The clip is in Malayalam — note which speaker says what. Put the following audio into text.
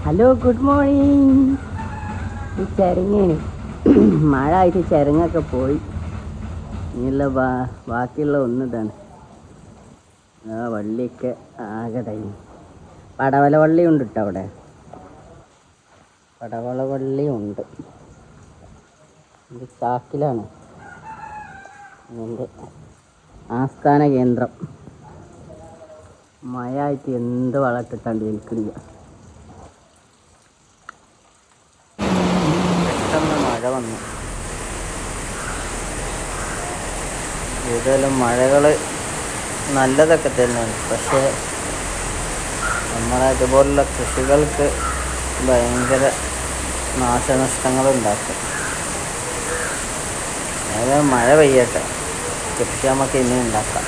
Speaker 1: Hello, good morning. ഈ ചരങ്ങേന് മഴ ആയിട്ട് ചരങ്ങൊക്കെ പോയി. ഇനിയുള്ള ബാക്കിയുള്ള ഒന്നിതാണ്. ആ വള്ളിയൊക്കെ ആകെ കഴിഞ്ഞു. പടവല വള്ളി ഉണ്ട് കേട്ടോ അവിടെ. പടവല വള്ളി ഉണ്ട്. ഇത് ചാക്കിലാണ് ഇതിൻ്റെ ആസ്ഥാന കേന്ദ്രം. മഴ ആയിട്ട് എന്ത് വളർത്തിട്ടാണ്ട് ഏൽക്കണില്ല. പെട്ടെന്ന് മഴ വന്നു. ഏതായാലും മഴകൾ നല്ലതൊക്കെ തന്നെയാണ്. പക്ഷേ നമ്മളതുപോലുള്ള കൃഷികൾക്ക് ഭയങ്കര നാശനഷ്ടങ്ങളുണ്ടാക്കും. ഏതായാലും മഴ പെയ്യട്ടെ, കൃഷി നമുക്ക് ഇനി ഉണ്ടാക്കാം.